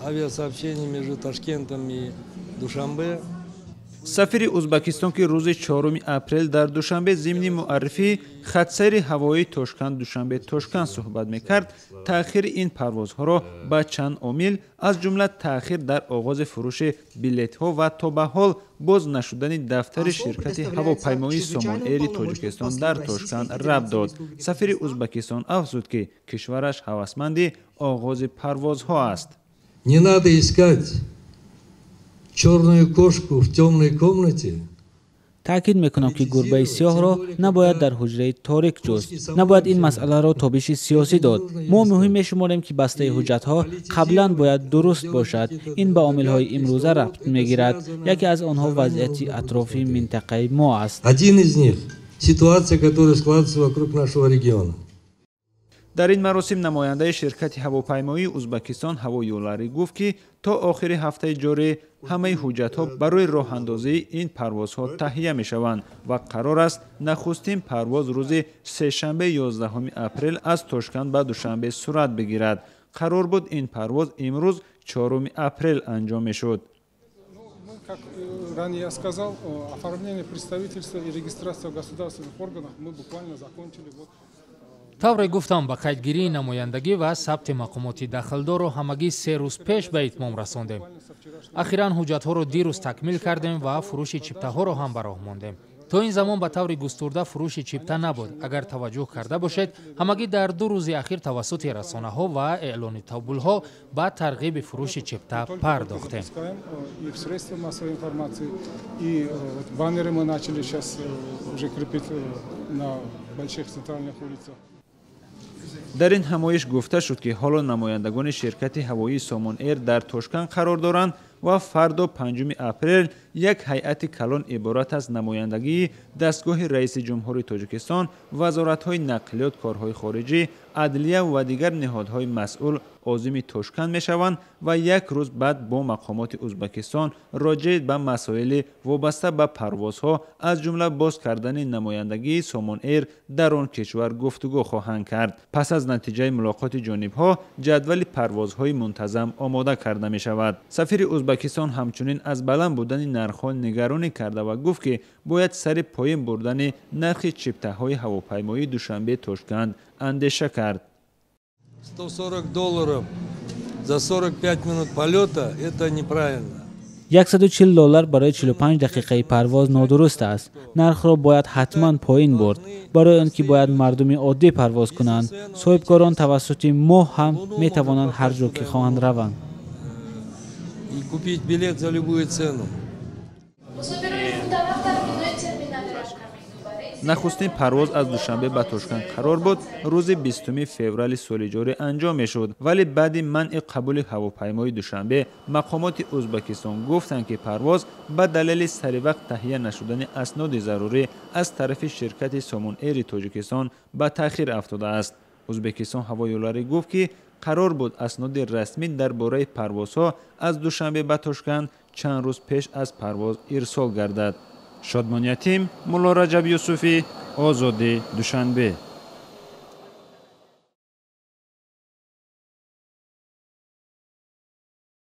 авиасообщение между Ташкентом и Душанбе. سفیر ازبکستان که روز 4 اپریل در دوشنبه ضمن معرفی خطسیر هوایی تاشکند دوشنبه تاشکند صحبت میکرد، تأخیر این پروازها را با چند عامل از جمله تأخیر در آغاز فروش بلیط ها و تا به حال باز نشدن دفتر شرکت هواپیمایی سامان ایر تاجیکستان در تاشکند ربط داد. سفیر ازبکستان افزود که کشورش هوسمند آغاز پروازها است. Не надо искать черную кошку в темной комнате. تأکید میکنم که گربه سیاه را نباید در حجره تاریک جست. نباید این مسئله را تابش سیاسی داد. ما مهم میشماریم که بسته حجت ها قبلا باید درست باشد. این به عامل های امروزه ربط میگیرد. یکی از آنها وضعیت اطرافی منطقه ما است. Один из них ситуация, которая складывается вокруг нашего региона. در این مراسم نماینده شرکت هواپیمایی ازبکستان هوایولاری گفت که تا آخر هفته جاری همه حجت‌ها برای راه اندازی این پروازها تهیه می‌شوند و قرار است نخستین پرواز روز سه‌شنبه 11 اپریل از تاشکند به دوشنبه صورت بگیرد. قرار بود این پرواز امروز 4 اپریل انجام می‌شد. Как ранее я сказал, оформление представительства и регистрация в государственных органах мы буквально закончили. тавре гуфтам ба қайдгирии намояндагӣ ва сабти мақомоти дахлдорро ҳамагӣ 3 рӯз пеш ба итмом расондем. ахиран ҳуҷҷатҳоро дирӯз такмил кардем ва фурӯши чиптаҳоро ҳам ба роҳ мондем. то ин замон ба таври густурда фурӯши чипта набуд. агар таваҷҷӯҳ карда бошед, ҳамагӣ дар 2 рӯзи ахир тавассути расонаҳо ва эълони табулҳо ба тарғиби фурӯши чипта пардохтем. در این همایش گفته شد که حالا نمایندگان شرکت هوایی سامان ایر در تاشکند قرار دارند و فردا 5 اپریل یک هیئت کلان عبارت از نمایندگی دستگاه رئیس جمهور تاجیکستان، وزارت‌های نقلیات، کارهای خارجی، عدلیه و دیگر نهادهای مسئول عازم تاشکند میشوند و یک روز بعد با مقامات ازبکستان راجع به مسائل وابسته به پروازها از جمله باز کردن نمایندگی سامان ایر در آن کشور گفتگو خواهند کرد. پس از نتیجه ملاقات جانب‌ها جدول پروازهای منتظم آماده کرده می شود. سفیر ازبکستان همچنین از بلند بودن نرخ‌ها نگرانی کرده و گفت که باید سر پایین بردن نرخ چیپته‌های هواپیمایی دوشنبه تاشکند اندیشه کرد. $140 за 45 минут полета – это неправильно. $140 برای 45 دقیقه پرواز نادرست است. نرخ را باید حتما پایین برد. برای آنکه باید مردم عادی پرواز کنند، صاحبکاران توسط ما هم می توانند هر جا که خواهند روند. И купить билет за любую цену. نخستین پرواز از دوشنبه به تاشکند قرار بود روز 20 فوریه سال جاری انجام میشد، ولی بعد منع قبول هواپیمای دوشنبه مقامات ازبکستان گفتند که پرواز به دلیل سر وقت تهیه نشدن اسناد ضروری از طرف شرکت سامان ایر تاجیکستان به تأخیر افتاده است. ازبکستان هوایولاری گفت که قرار بود اسناد رسمی درباره پروازها از دوشنبه به تاشکند چند روز پیش از پرواز ارسال گردد. شادمان یتیم، مولا رجب یوسفی، آزادی، دوشنبه.